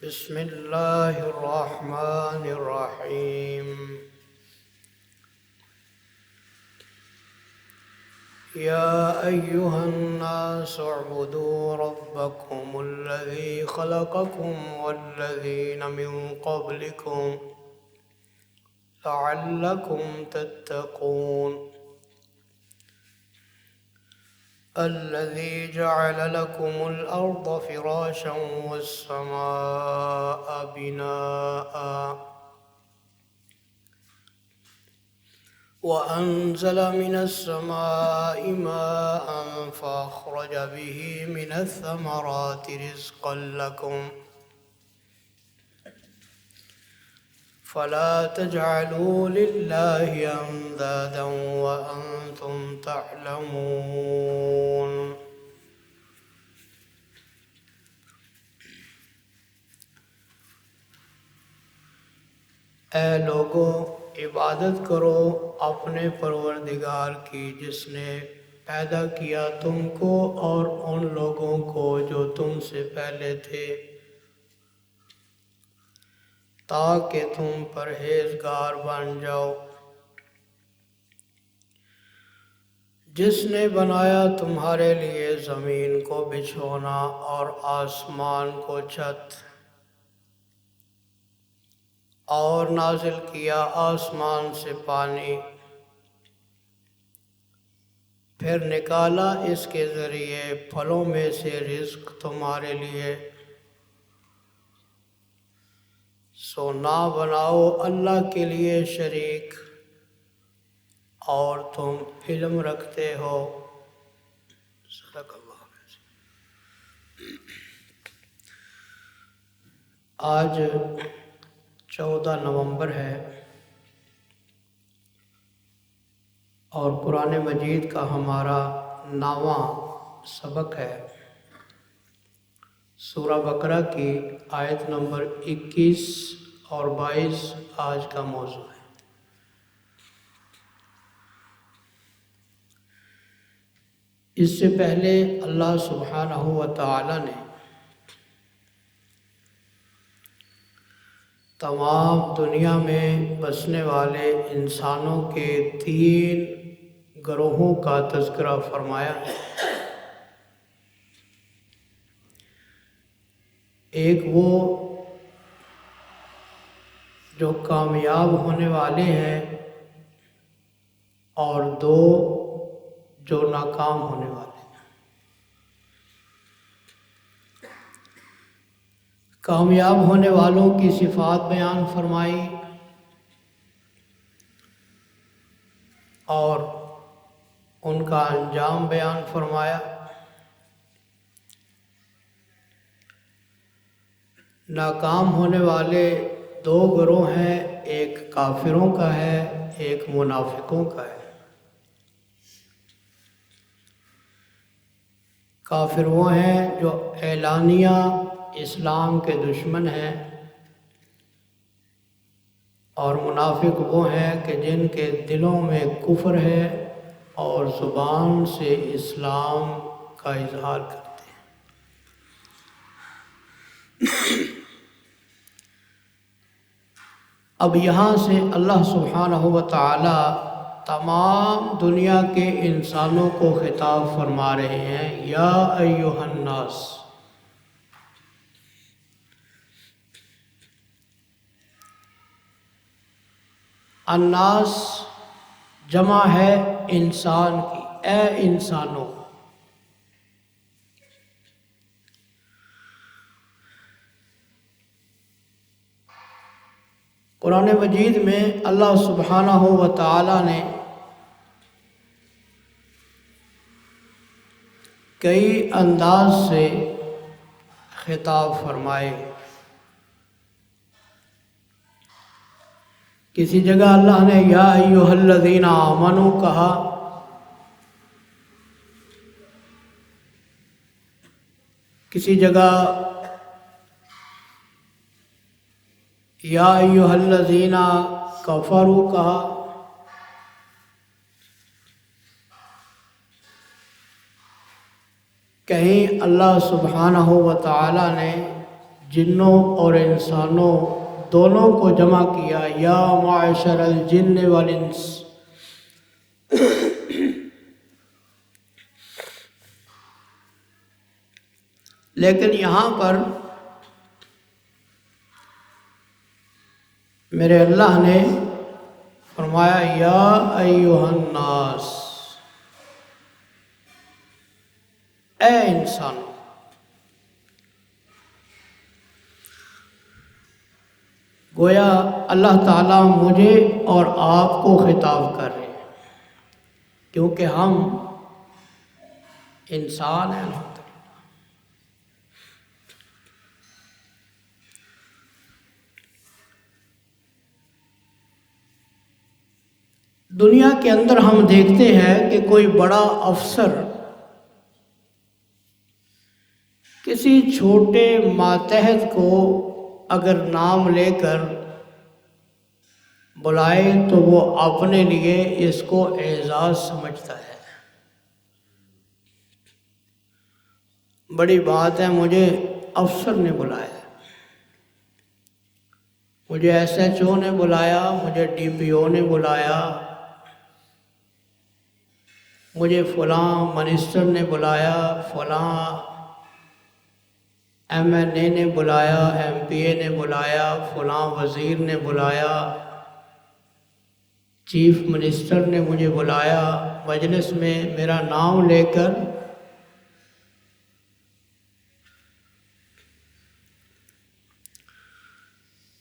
بسم الله الرحمن الرحيم. يا أيها الناس اعبدوا ربكم الذي خلقكم والذين من قبلكم لعلكم تتقون. الذي جعل لكم الأرض فراشا والسماء بناء وأنزل من السماء ماء فأخرج به من الثمرات رزقا لكم فلا تجعلوا لله أندادا وأنتم تعلمون. اے لوگو، عبادت کرو اپنے پروردگار کی جس نے پیدا کیا تم کو اور ان لوگوں کو جو تم سے پہلے تھے، تاکہ تم پرہیزگار بن جاؤ. جس نے بنایا تمہارے لیے زمین کو بچھونا اور آسمان کو چھت، اور نازل کیا آسمان سے پانی، پھر نکالا اس کے ذریعے پھلوں میں سے رزق تمہارے لیے. سو نہ بناؤ اللہ کے لیے شریک اور تم علم رکھتے ہو. صدق اللہ العظیم. آج 14 نومبر ہے اور قرآن مجید کا ہمارا 9واں سبق ہے. سورہ بقرہ کی آیت نمبر 21 اور 22 آج کا موضوع ہے. اس سے پہلے اللہ سبحانہ و تعالی نے تمام دنیا میں بسنے والے انسانوں کے 3 گروہوں کا تذکرہ فرمایا ہے. ایک وہ جو کامیاب ہونے والے ہیں اور 2 جو ناکام ہونے والے ہیں. کامیاب ہونے والوں کی صفات بیان فرمائی اور ان کا انجام بیان فرمایا. ناکام ہونے والے 2 گروہ ہیں، ایک کافروں کا ہے، ایک منافقوں کا ہے. کافر وہ ہیں جو اعلانیہ اسلام کے دشمن ہیں، اور منافق وہ ہیں کہ جن کے دلوں میں کفر ہے اور زبان سے اسلام کا اظہار کرتے ہیں. اب یہاں سے اللہ سبحانہ و تعالی تمام دنیا کے انسانوں کو خطاب فرما رہے ہیں. یا ایھا الناس، الناس جمع ہے انسان کی. اے انسانوں، قرآن مجید میں اللہ سبحانہ و تعالی نے کئی انداز سے خطاب فرمائے. کسی جگہ اللہ نے یا ایھا الذین آمنوا کہا، کسی جگہ یا ایھا الذین کفروا کہا، کہیں اللہ سبحانہ و تعالی نے جنوں اور انسانوں دونوں کو جمع کیا، یا معاشر الجن والانس۔ لیکن یہاں پر میرے اللہ نے فرمایا یا ایھا الناس، اے انسانوں۔ گویا اللہ تعالیٰ مجھے اور آپ کو خطاب کر رہے ہیں، کیونکہ ہم انسان ہیں۔ دنیا کے اندر ہم دیکھتے ہیں کہ کوئی بڑا افسر کسی چھوٹے ماتحت کو اگر نام لے کر بلائے تو وہ اپنے لیے اس کو اعزاز سمجھتا ہے۔ بڑی بات ہے، مجھے افسر نے بلایا، مجھے ایس ایچ او نے بلایا، مجھے ڈی پی او نے بلایا، مجھے فلاں منسٹر نے بلایا، فلاں ایم این اے نے بلایا، ایم پی اے نے بلایا، فلاں وزیر نے بلایا، چیف منسٹر نے مجھے بلایا، مجلس میں میرا نام لے کر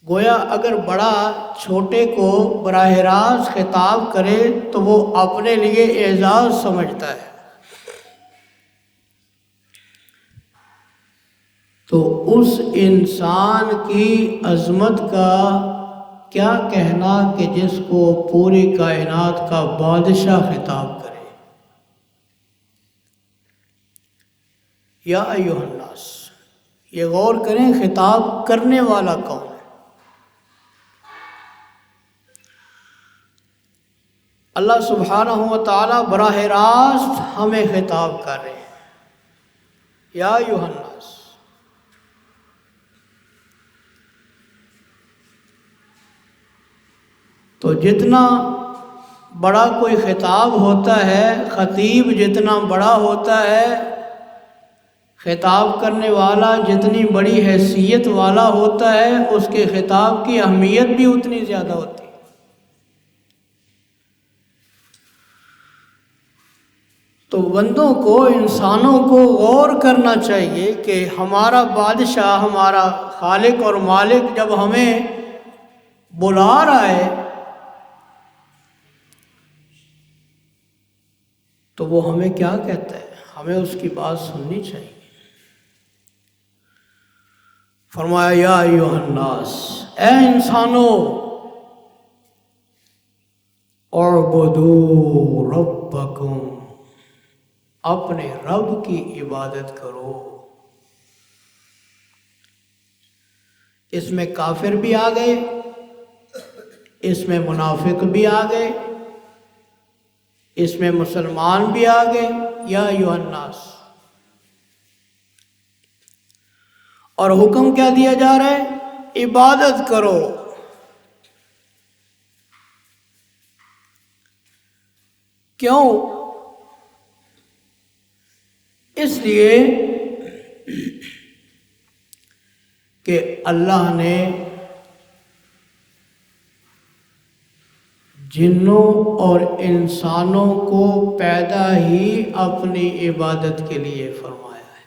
گویا اگر بڑا چھوٹے کو براہ راست خطاب کرے تو وہ اپنے لیے اعزاز سمجھتا ہے۔ تو اس انسان کی عظمت کا کیا کہنا کہ جس کو پوری کائنات کا بادشاہ خطاب کرے۔ یا ایھا الناس، یہ غور کریں خطاب کرنے والا کون ہے؟ اللہ سبحانہ و تعالیٰ براہ راست ہمیں خطاب کر رہے ہیں، یا ایھا الناس۔ تو جتنا بڑا کوئی خطاب ہوتا ہے، خطیب جتنا بڑا ہوتا ہے، خطاب کرنے والا جتنی بڑی حیثیت والا ہوتا ہے، اس کے خطاب کی اہمیت بھی اتنی زیادہ ہوتی ہے۔ تو بندوں کو، انسانوں کو غور کرنا چاہیے کہ ہمارا بادشاہ، ہمارا خالق اور مالک جب ہمیں بلا رہا ہے تو وہ ہمیں کیا کہتا ہے، ہمیں اس کی بات سننی چاہیے۔ فرمایا یا ایھا الناس، اے انسانوں، اعبدوا ربکم، اپنے رب کی عبادت کرو۔ اس میں کافر بھی آ گئے، اس میں منافق بھی آ گئے، اس میں مسلمان بھی آ گئے، یا ایھا الناس۔ اور حکم کیا دیا جا رہا ہے؟ عبادت کرو۔ کیوں؟ اس لیے کہ اللہ نے جنوں اور انسانوں کو پیدا ہی اپنی عبادت کے لیے فرمایا ہے۔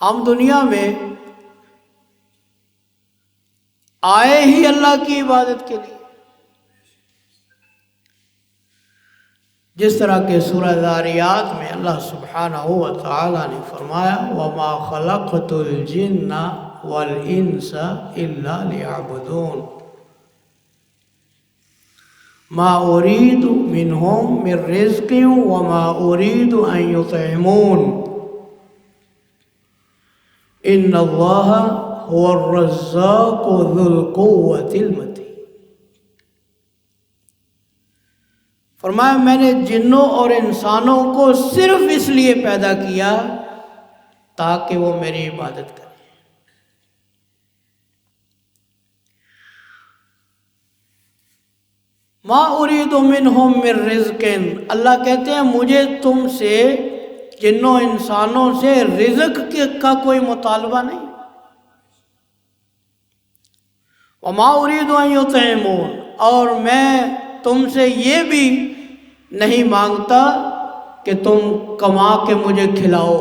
ہم دنیا میں آئے ہی اللہ کی عبادت کے لیے، جس طرح کہ سورہ ذاریات میں اللہ سبحانہ و تعالیٰ نے فرمایا وَمَا خَلَقْتُ الْجِنَّ وَالْإِنسَ إِلَّا لِيَعْبُدُونَ مَا أُرِيدُ مِنْهُمْ مِنْ رِزْقٍ وَمَا أُرِيدُ أَنْ يُطْعِمُونَ إِنَّ اللَّهَ هُوَ الرَّزَّاقُ ذُو الْقُوَّةِ الْمَتِينُ۔ فرمایا میں نے جنوں اور انسانوں کو صرف اس لیے پیدا کیا تاکہ وہ میری عبادت کرے۔ ما اريد منهم من رزق، اللہ کہتے ہیں مجھے تم سے، جنوں انسانوں سے رزق کا کوئی مطالبہ نہیں۔ وما اريد ان يطعمون، اور میں تم سے یہ بھی نہیں مانگتا کہ تم کما کے مجھے کھلاؤ،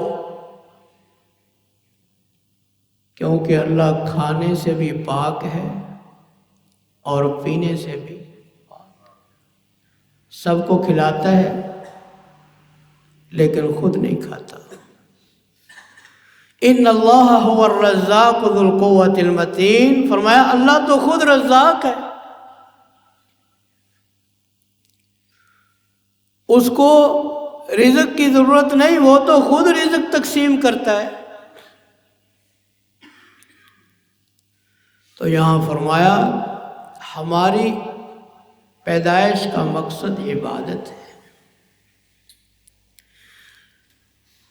کیونکہ اللہ کھانے سے بھی پاک ہے اور پینے سے بھی پاک، سب کو کھلاتا ہے لیکن خود نہیں کھاتا۔ ان اللہ هو الرزاق ذو القوۃ المتین، فرمایا اللہ تو خود رزاق ہے، اس کو رزق کی ضرورت نہیں، وہ تو خود رزق تقسیم کرتا ہے۔ تو یہاں فرمایا ہماری پیدائش کا مقصد عبادت ہے۔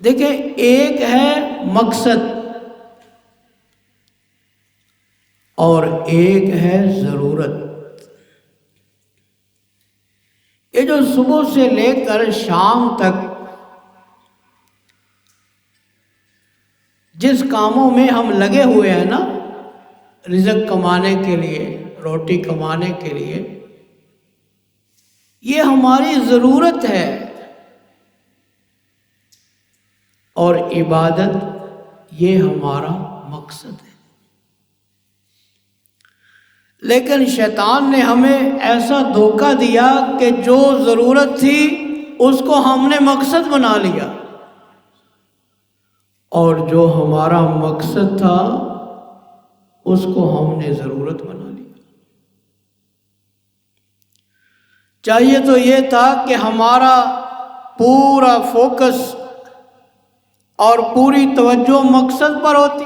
دیکھیں ایک ہے مقصد اور ایک ہے ضرورت۔ یہ جو صبح سے لے کر شام تک جس کاموں میں ہم لگے ہوئے ہیں نا، رزق کمانے کے لیے، روٹی کمانے کے لیے، یہ ہماری ضرورت ہے، اور عبادت یہ ہمارا مقصد ہے۔ لیکن شیطان نے ہمیں ایسا دھوکہ دیا کہ جو ضرورت تھی اس کو ہم نے مقصد بنا لیا، اور جو ہمارا مقصد تھا اس کو ہم نے ضرورت بنا لیا۔ چاہیے تو یہ تھا کہ ہمارا پورا فوکس اور پوری توجہ مقصد پر ہوتی،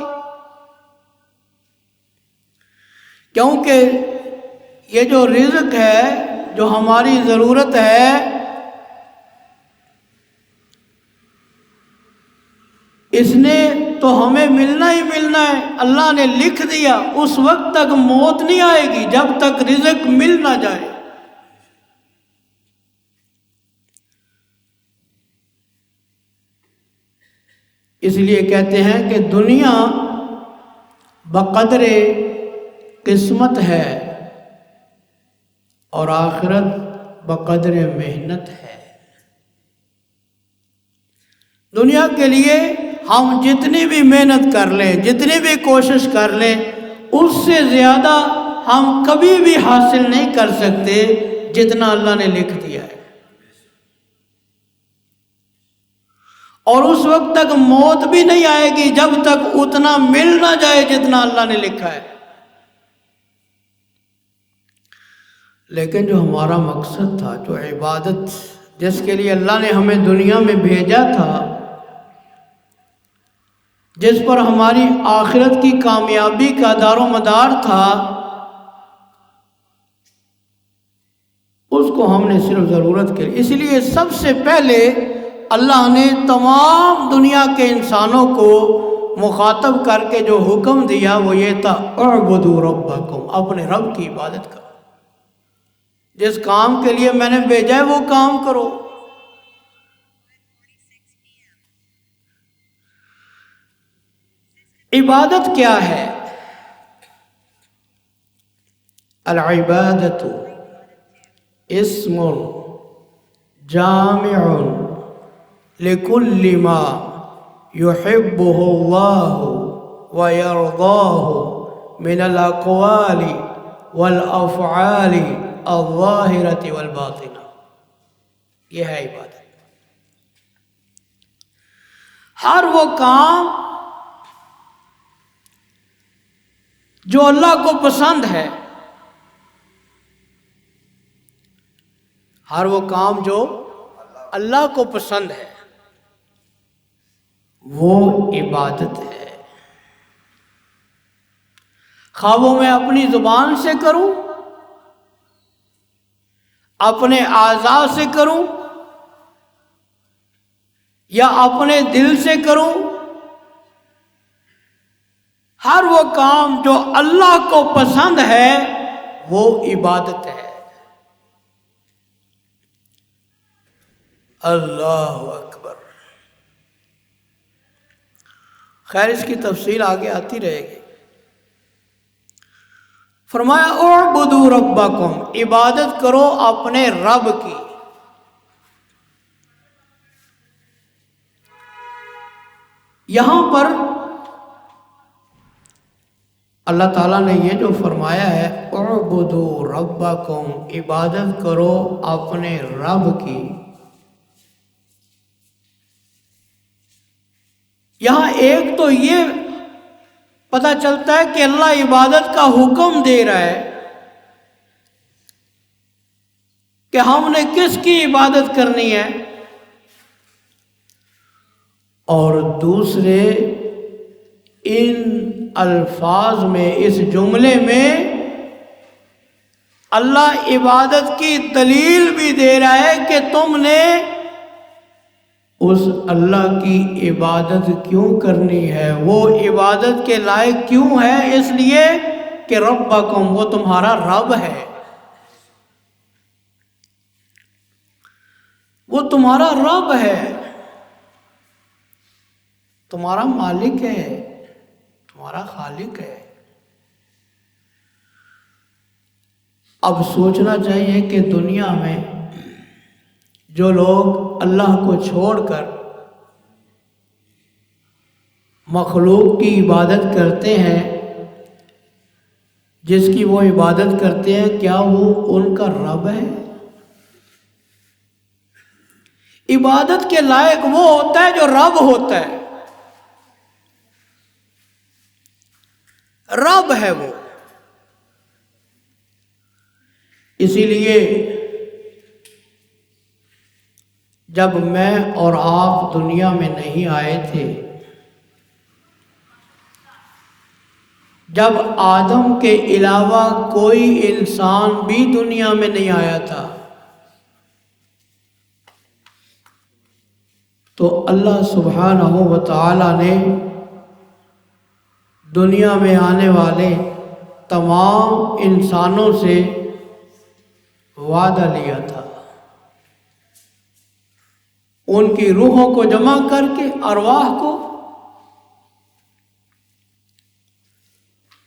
کیونکہ یہ جو رزق ہے، جو ہماری ضرورت ہے، اس نے تو ہمیں ملنا ہی ملنا ہے، اللہ نے لکھ دیا، اس وقت تک موت نہیں آئے گی جب تک رزق مل نہ جائے۔ اس لیے کہتے ہیں کہ دنیا بقدر قسمت ہے اور آخرت بقدر محنت ہے۔ دنیا کے لیے ہم جتنی بھی محنت کر لیں، جتنی بھی کوشش کر لیں، اس سے زیادہ ہم کبھی بھی حاصل نہیں کر سکتے جتنا اللہ نے لکھ دیا ہے، اور اس وقت تک موت بھی نہیں آئے گی جب تک اتنا مل نہ جائے جتنا اللہ نے لکھا ہے۔ لیکن جو ہمارا مقصد تھا، جو عبادت جس کے لیے اللہ نے ہمیں دنیا میں بھیجا تھا، جس پر ہماری آخرت کی کامیابی کا دار و مدار تھا، اس کو ہم نے صرف ضرورت کے لیے، اس لیے سب سے پہلے اللہ نے تمام دنیا کے انسانوں کو مخاطب کر کے جو حکم دیا وہ یہ تھا، اعبدوا ربکم، اپنے رب کی عبادت کرو، جس کام کے لیے میں نے بھیجا ہے وہ کام کرو۔ عبادت کیا ہے؟ العبادت اسم جامع لكل ما يحبه الله ويرضاه من الأقوال والأفعال الظاہرة والباطنة، یہ ہے عبادت۔ ہر وہ کام جو اللہ کو پسند ہے، ہر وہ کام جو اللہ کو پسند ہے وہ عبادت ہے۔ خواہ وہ میں اپنی زبان سے کروں، اپنے اعضاء سے کروں، یا اپنے دل سے کروں، ہر وہ کام جو اللہ کو پسند ہے وہ عبادت ہے۔ اللہ اکبر۔ خیر اس کی تفصیل آگے آتی رہے گی۔ فرمایا اعبدوا ربکم، عبادت کرو اپنے رب کی۔ یہاں پر اللہ تعالیٰ نے یہ جو فرمایا ہے اعبدوا ربکم، عبادت کرو اپنے رب کی، یہاں ایک تو یہ پتہ چلتا ہے کہ اللہ عبادت کا حکم دے رہا ہے کہ ہم نے کس کی عبادت کرنی ہے، اور دوسرے ان الفاظ میں، اس جملے میں اللہ عبادت کی دلیل بھی دے رہا ہے کہ تم نے اس اللہ کی عبادت کیوں کرنی ہے، وہ عبادت کے لائق کیوں ہے، اس لیے کہ ربکم، وہ تمہارا رب ہے، وہ تمہارا رب ہے، تمہارا مالک ہے، تمہارا خالق ہے۔ اب سوچنا چاہیے کہ دنیا میں جو لوگ اللہ کو چھوڑ کر مخلوق کی عبادت کرتے ہیں، جس کی وہ عبادت کرتے ہیں، کیا وہ ان کا رب ہے؟ عبادت کے لائق وہ ہوتا ہے جو رب ہوتا ہے، رب ہے وہ۔ اسی لیے جب میں اور آپ دنیا میں نہیں آئے تھے، جب آدم کے علاوہ کوئی انسان بھی دنیا میں نہیں آیا تھا، تو اللہ سبحانہ و تعالی نے دنیا میں آنے والے تمام انسانوں سے وعدہ لیا تھا، ان کی روحوں کو جمع کر کے، ارواح کو،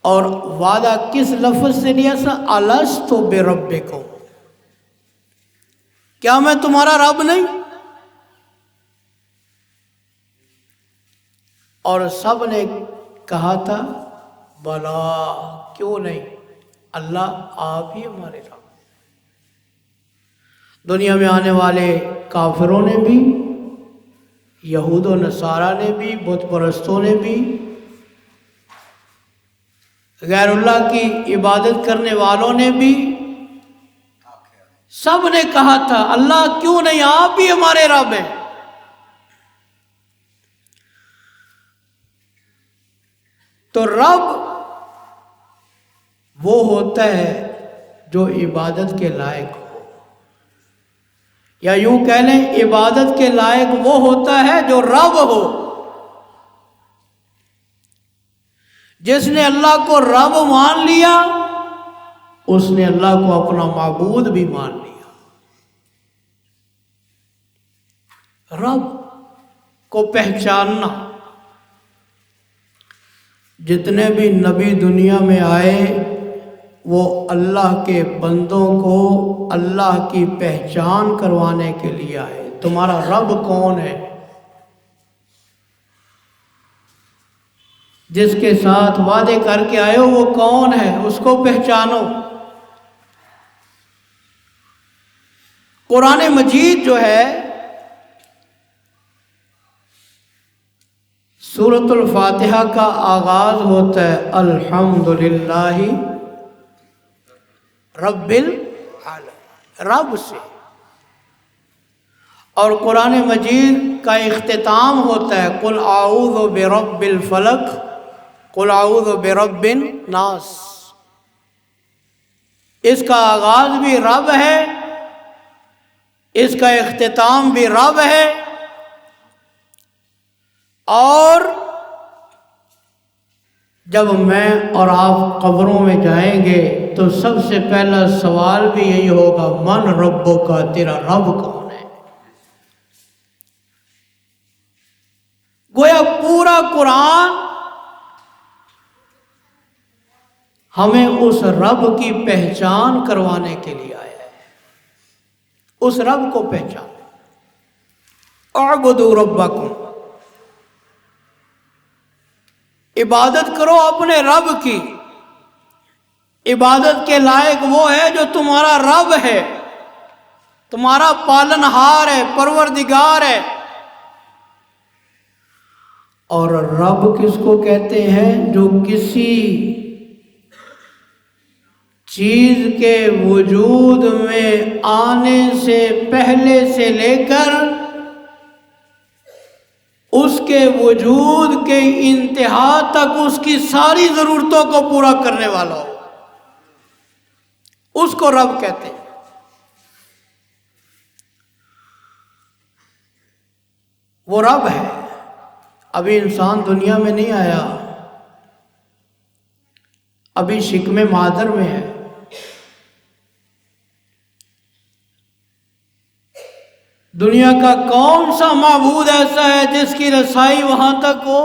اور وعدہ کس لفظ سے لیا تھا؟ الست بربکم، کیا میں تمہارا رب نہیں؟ اور سب نے کہا تھا بلا، کیوں نہیں، اللہ آپ ہی ہمارے رب۔ دنیا میں آنے والے کافروں نے بھی، یہود و نصارہ نے بھی، بت پرستوں نے بھی، غیر اللہ کی عبادت کرنے والوں نے بھی، سب نے کہا تھا اللہ کیوں نہیں، آپ ہی ہمارے رب ہیں۔ تو رب وہ ہوتا ہے جو عبادت کے لائق ہو، یا یوں کہہ لیں عبادت کے لائق وہ ہوتا ہے جو رب ہو، جس نے اللہ کو رب مان لیا اس نے اللہ کو اپنا معبود بھی مان لیا۔ رب کو پہچاننا، جتنے بھی نبی دنیا میں آئے وہ اللہ کے بندوں کو اللہ کی پہچان کروانے کے لیے آئے۔ تمہارا رب کون ہے؟ جس کے ساتھ وعدے کر کے آئے ہو وہ کون ہے، اس کو پہچانو۔ قرآن مجید جو ہے سورۃ الفاتحہ کا آغاز ہوتا ہے الحمدللہ رب العالمین، رب سے، اور قرآن مجید کا اختتام ہوتا ہے قل اعوذ برب الفلق قل اعوذ برب الناس۔ اس کا آغاز بھی رب ہے، اس کا اختتام بھی رب ہے، اور جب میں اور آپ قبروں میں جائیں گے تو سب سے پہلا سوال بھی یہی ہوگا، من ربک، تیرا رب کون ہے؟ گویا پورا قرآن ہمیں اس رب کی پہچان کروانے کے لیے آیا ہے۔ اس رب کو پہچان، اعبدوا ربکم، عبادت کرو اپنے رب کی۔ عبادت کے لائق وہ ہے جو تمہارا رب ہے، تمہارا پالنہار ہے، پروردگار ہے۔ اور رب کس کو کہتے ہیں؟ جو کسی چیز کے وجود میں آنے سے پہلے سے لے کر اس کے وجود کے انتہا تک اس کی ساری ضرورتوں کو پورا کرنے والا ہو، اس کو رب کہتے ہیں۔ وہ رب ہے۔ ابھی انسان دنیا میں نہیں آیا، ابھی شکم مادر میں ہے۔ دنیا کا کون سا معبود ایسا ہے جس کی رسائی وہاں تک ہو؟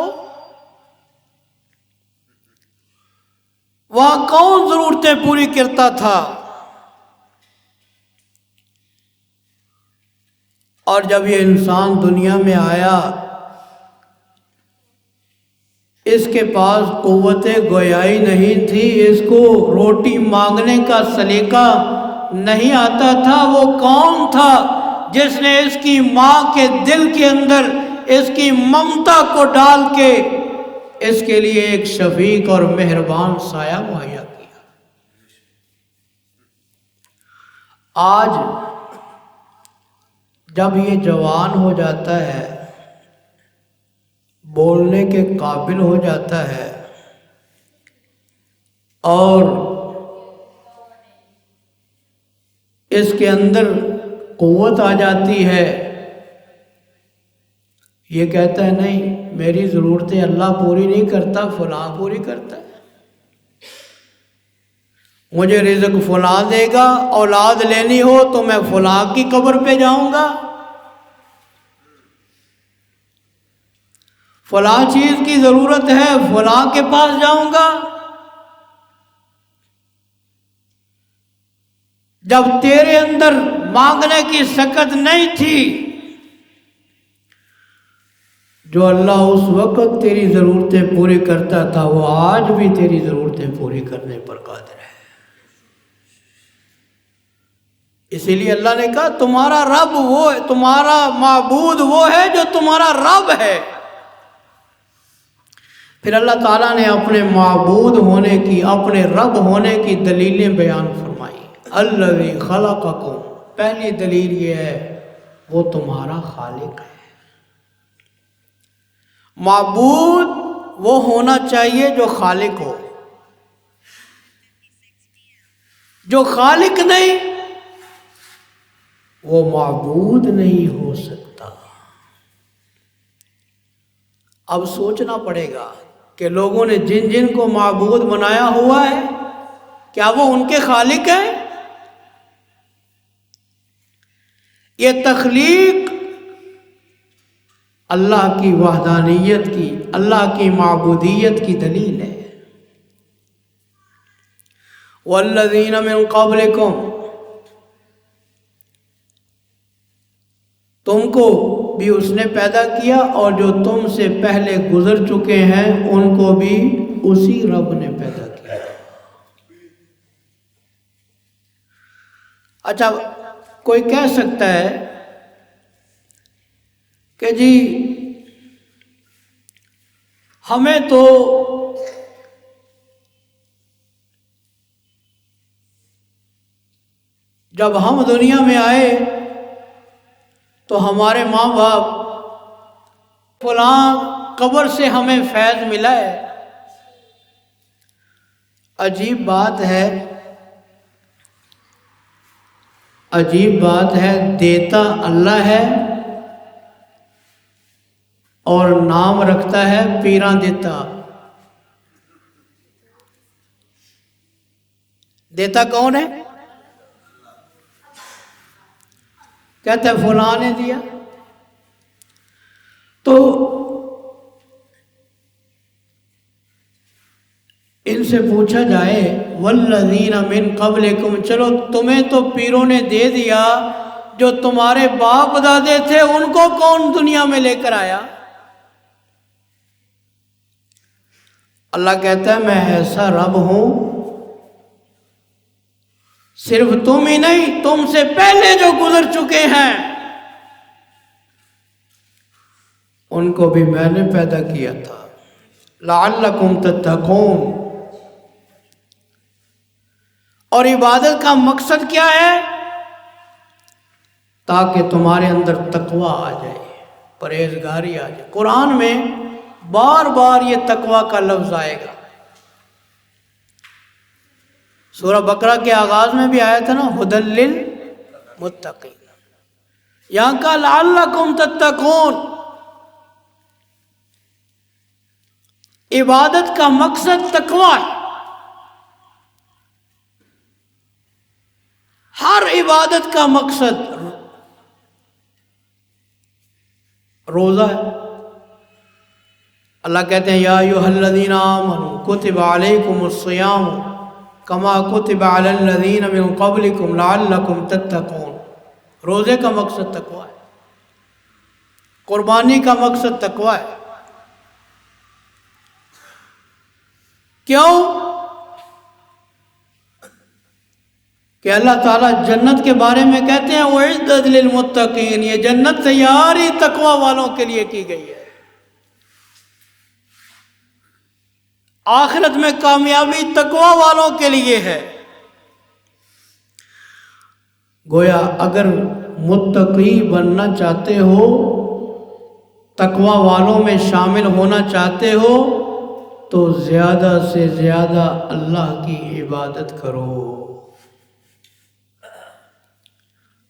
وہاں کون ضرورتیں پوری کرتا تھا؟ اور جب یہ انسان دنیا میں آیا، اس کے پاس قوت گویائی نہیں تھی، اس کو روٹی مانگنے کا سلیقہ نہیں آتا تھا۔ وہ کون تھا جس نے اس کی ماں کے دل کے اندر اس کی ممتا کو ڈال کے اس کے لیے ایک شفیق اور مہربان سایہ مہیا کیا؟ آج جب یہ جوان ہو جاتا ہے، بولنے کے قابل ہو جاتا ہے اور اس کے اندر قوت آ جاتی ہے، یہ کہتا ہے نہیں، میری ضرورتیں اللہ پوری نہیں کرتا، فلاں پوری کرتا ہے۔ مجھے رزق فلاں دے گا، اولاد لینی ہو تو میں فلاں کی قبر پہ جاؤں گا، فلاں چیز کی ضرورت ہے فلاں کے پاس جاؤں گا۔ جب تیرے اندر مانگنے کی سکت نہیں تھی، جو اللہ اس وقت تیری ضرورتیں پوری کرتا تھا وہ آج بھی تیری ضرورتیں پوری کرنے پر قادر ہے۔ اسی لیے اللہ نے کہا تمہارا رب وہ ہے، تمہارا معبود وہ ہے جو تمہارا رب ہے۔ پھر اللہ تعالیٰ نے اپنے معبود ہونے کی، اپنے رب ہونے کی دلیلیں بیان فرمائی۔ الذی خلقکم، پہلی دلیل یہ ہے وہ تمہارا خالق ہے۔ معبود وہ ہونا چاہیے جو خالق ہو، جو خالق نہیں وہ معبود نہیں ہو سکتا۔ اب سوچنا پڑے گا کہ لوگوں نے جن جن کو معبود بنایا ہوا ہے، کیا وہ ان کے خالق ہیں؟ یہ تخلیق اللہ کی وحدانیت کی، اللہ کی معبودیت کی دلیل ہے۔ والذین من قبلکم، تم کو بھی اس نے پیدا کیا اور جو تم سے پہلے گزر چکے ہیں ان کو بھی اسی رب نے پیدا کیا۔ اچھا، کوئی کہہ سکتا ہے کہ جی ہمیں تو جب ہم دنیا میں آئے تو ہمارے ماں باپ فلاں قبر سے ہمیں فیض ملا ہے۔ عجیب بات ہے، عجیب بات ہے، دیتا اللہ ہے اور نام رکھتا ہے پیراں دیتا۔ دیتا کون ہے؟ کہتے ہیں فلاں نے دیا. تو ان سے پوچھا جائے والذین من قبلکم، چلو تمہیں تو پیروں نے دے دیا، جو تمہارے باپ دادے تھے ان کو کون دنیا میں لے کر آیا؟ اللہ کہتا ہے میں ایسا رب ہوں، صرف تم ہی نہیں، تم سے پہلے جو گزر چکے ہیں ان کو بھی میں نے پیدا کیا تھا. لعلکم تتقون. اور عبادت کا مقصد کیا ہے؟ تاکہ تمہارے اندر تقوی آ جائے، پرہیزگاری آ جائے. قرآن میں بار بار یہ تقوی کا لفظ آئے گا. سورہ بقرہ کے آغاز میں بھی آیا تھا نا، ھدی للمتقین. یہاں کا لعلکم تتقون. عبادت کا مقصد تقوی ہے. ہر عبادت کا مقصد روزہ ہے. اللہ کہتے ہیں یا ایھا الذین آمنوا کتب علیکم الصیام کما کتب علی الذین من قبلکم لعلکم تتقون. روزے کا مقصد تقوی ہے، قربانی کا مقصد تقوی ہے. کیوں؟ کہ اللہ تعالیٰ جنت کے بارے میں کہتے ہیں اعدت للمتقین، یہ جنت تیار ہی تقوی والوں کے لیے کی گئی ہے. آخرت میں کامیابی تقوی والوں کے لیے ہے. گویا اگر متقی بننا چاہتے ہو، تقوی والوں میں شامل ہونا چاہتے ہو، تو زیادہ سے زیادہ اللہ کی عبادت کرو.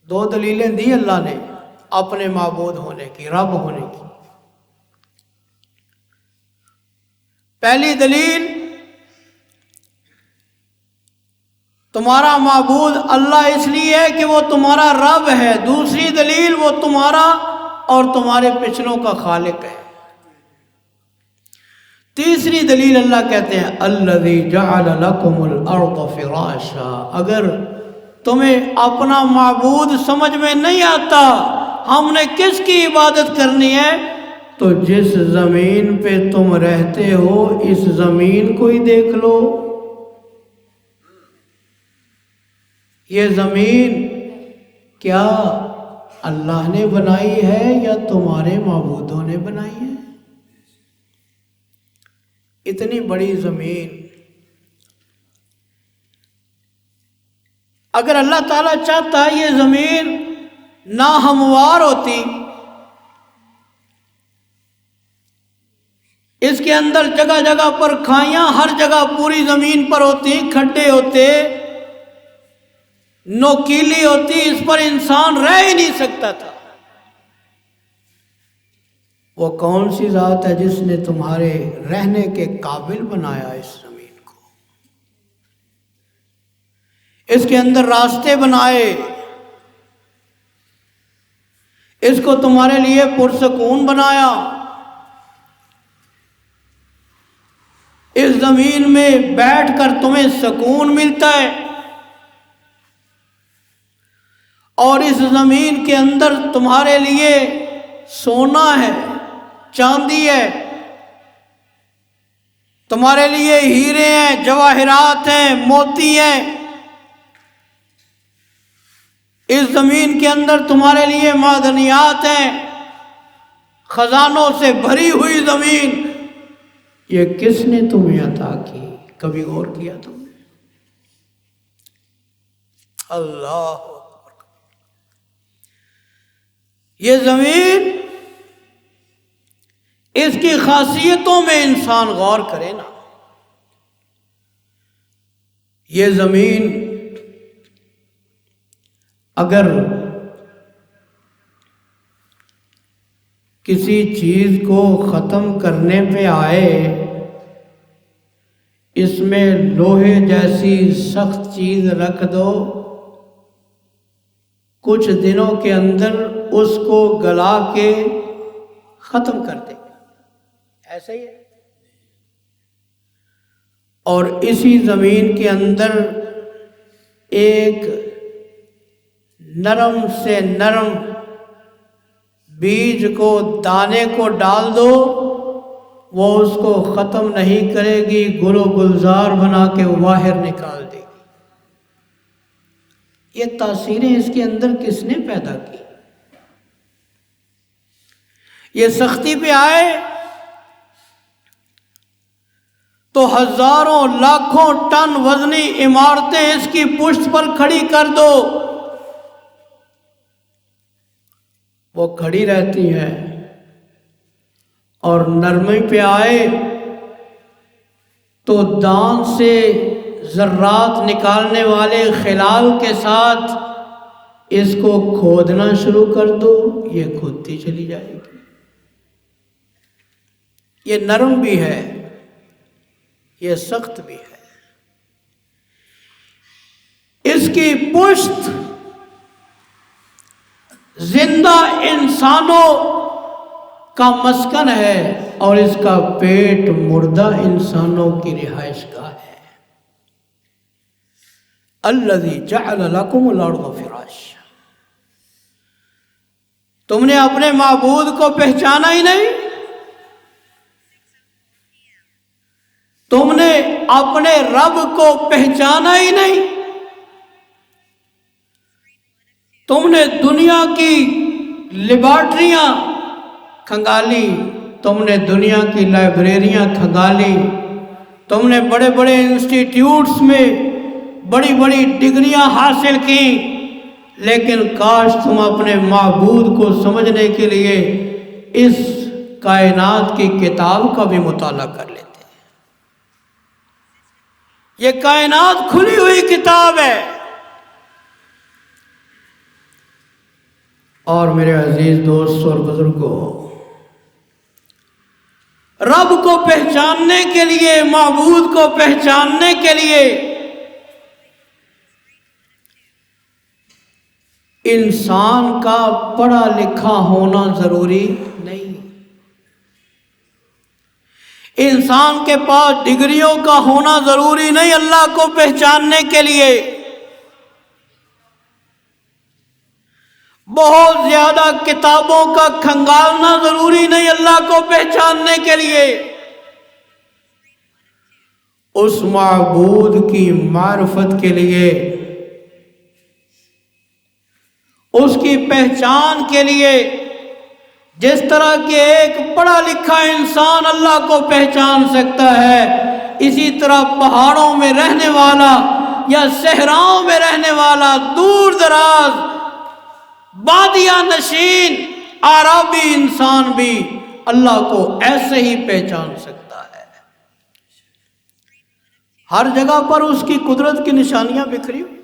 دو دلیلیں دی اللہ نے اپنے معبود ہونے کی، رب ہونے کی. پہلی دلیل تمہارا معبود اللہ اس لیے ہے کہ وہ تمہارا رب ہے. دوسری دلیل وہ تمہارا اور تمہارے پچھلوں کا خالق ہے. تیسری دلیل اللہ کہتے ہیں الذی جعل لکم الارض فراشا. اگر تمہیں اپنا معبود سمجھ میں نہیں آتا ہم نے کس کی عبادت کرنی ہے، تو جس زمین پہ تم رہتے ہو اس زمین کو ہی دیکھ لو. یہ زمین کیا اللہ نے بنائی ہے یا تمہارے معبودوں نے بنائی ہے؟ اتنی بڑی زمین اگر اللہ تعالیٰ چاہتا یہ زمین ناہموار ہوتی، اس کے اندر جگہ جگہ پر کھائیاں ہر جگہ پوری زمین پر ہوتی، کھڈے ہوتے، نوکیلی ہوتی، اس پر انسان رہ ہی نہیں سکتا تھا. وہ کون سی ذات ہے جس نے تمہارے رہنے کے قابل بنایا اس زمین کو؟ اس کے اندر راستے بنائے، اس کو تمہارے لیے پرسکون بنایا. اس زمین میں بیٹھ کر تمہیں سکون ملتا ہے، اور اس زمین کے اندر تمہارے لیے سونا ہے، چاندی ہے، تمہارے لیے ہیرے ہیں، جواہرات ہیں، موتی ہیں. اس زمین کے اندر تمہارے لیے معدنیات ہیں، خزانوں سے بھری ہوئی زمین. یہ کس نے تمہیں عطا کی؟ کبھی غور کیا تم نے؟ اللہ، یہ زمین، اس کی خاصیتوں میں انسان غور کرے نا. یہ زمین اگر کسی چیز کو ختم کرنے پہ آئے، اس میں لوہے جیسی سخت چیز رکھ دو، کچھ دنوں کے اندر اس کو گلا کے ختم کر دے گا، ایسا ہی ہے۔ اور اسی زمین کے اندر ایک نرم سے نرم بیج کو، دانے کو ڈال دو، وہ اس کو ختم نہیں کرے گی، گل و گلزار بنا کے باہر نکال دے گی۔ یہ تاثیریں اس کے اندر کس نے پیدا کی؟ یہ سختی پہ آئے تو ہزاروں لاکھوں ٹن وزنی عمارتیں اس کی پشت پر کھڑی کر دو، وہ کھڑی رہتی ہیں۔ اور نرمی پہ آئے تو دان سے ذرات نکالنے والے خلال کے ساتھ اس کو کھودنا شروع کر دو، یہ کھودتی چلی جائے گی۔ یہ نرم بھی ہے، یہ سخت بھی ہے۔ اس کی پشت زندہ انسانوں کا مسکن ہے اور اس کا پیٹ مردہ انسانوں کی رہائش گاہ ہے۔ الذی جعل لکم الارض فراشا، تم نے اپنے معبود کو پہچانا ہی نہیں، تم نے اپنے رب کو پہچانا ہی نہیں، تم نے دنیا کی لیبارٹریاں کھنگالی، تم نے دنیا کی لائبریریاں کھنگالی، تم نے بڑے بڑے انسٹیٹیوٹس میں بڑی بڑی ڈگریاں حاصل کی، لیکن کاش تم اپنے معبود کو سمجھنے کے لیے اس کائنات کی کتاب کا بھی مطالعہ کر لیتے۔ یہ کائنات کھلی ہوئی کتاب ہے۔ اور میرے عزیز دوست اور بزرگوں، رب کو پہچاننے کے لیے، معبود کو پہچاننے کے لیے انسان کا پڑھا لکھا ہونا ضروری نہیں، انسان کے پاس ڈگریوں کا ہونا ضروری نہیں اللہ کو پہچاننے کے لیے، بہت زیادہ کتابوں کا کھنگالنا ضروری نہیں اللہ کو پہچاننے کے لیے، اس معبود کی معرفت کے لیے، اس کی پہچان کے لیے، جس طرح کہ ایک پڑھا لکھا انسان اللہ کو پہچان سکتا ہے، اسی طرح پہاڑوں میں رہنے والا یا صحراؤں میں رہنے والا، دور دراز بادیہ نشین عربی انسان بھی اللہ کو ایسے ہی پہچان سکتا ہے۔ ہر جگہ پر اس کی قدرت کی نشانیاں بکھری ہوئی۔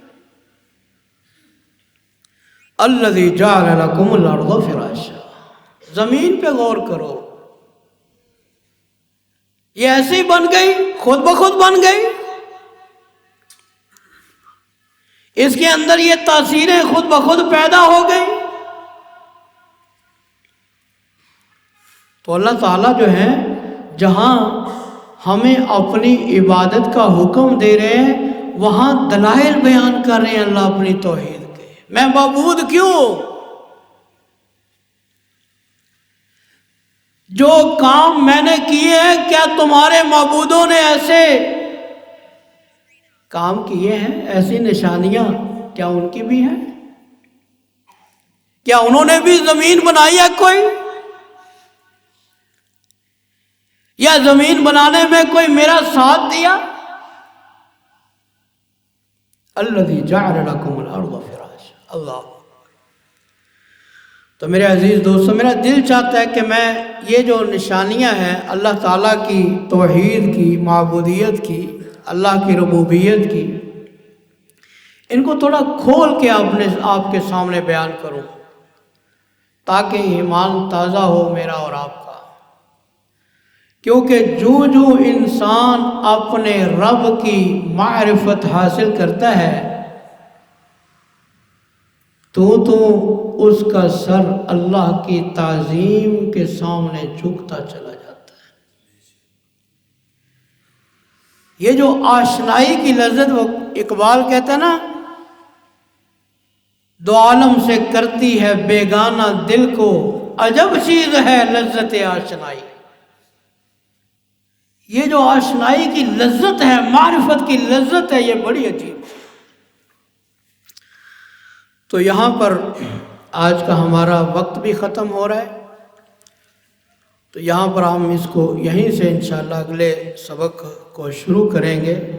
الذی جعل لکم الارض فراشا، زمین پہ غور کرو، یہ ایسے ہی بن گئی، خود بخود بن گئی، اس کے اندر یہ تاثیریں خود بخود پیدا ہو گئی۔ تو اللہ تعالیٰ جو ہے جہاں ہمیں اپنی عبادت کا حکم دے رہے ہیں، وہاں دلائل بیان کر رہے ہیں اللہ اپنی توحید کے، میں معبود کیوں؟ جو کام میں نے کیے ہیں، کیا تمہارے معبودوں نے ایسے کام کیے ہیں؟ ایسی نشانیاں کیا ان کی بھی ہیں؟ کیا انہوں نے بھی زمین بنائی ہے کوئی؟ یا زمین بنانے میں کوئی میرا ساتھ دیا؟ الذی جعل لکم الارض فراشا، اللہ۔ تو میرے عزیز دوستو، میرا دل چاہتا ہے کہ میں یہ جو نشانیاں ہیں اللہ تعالیٰ کی توحید کی، معبودیت کی، اللہ کی ربوبیت کی، ان کو تھوڑا کھول کے آپ کے سامنے بیان کروں، تاکہ ایمان تازہ ہو میرا اور آپ کا۔ کیونکہ جو جو انسان اپنے رب کی معرفت حاصل کرتا ہے تو اس کا سر اللہ کی تعظیم کے سامنے جھکتا چلا جاتا ہے۔ یہ جو آشنائی کی لذت، وہ اقبال کہتا ہے نا، دو عالم سے کرتی ہے بیگانہ دل کو، عجب چیز ہے لذت آشنائی۔ یہ جو آشنائی کی لذت ہے، معرفت کی لذت ہے، یہ بڑی عجیب ہے۔ تو یہاں پر آج کا ہمارا وقت بھی ختم ہو رہا ہے، تو یہاں پر ہم اس کو یہیں سے انشاءاللہ اگلے سبق کو شروع کریں گے۔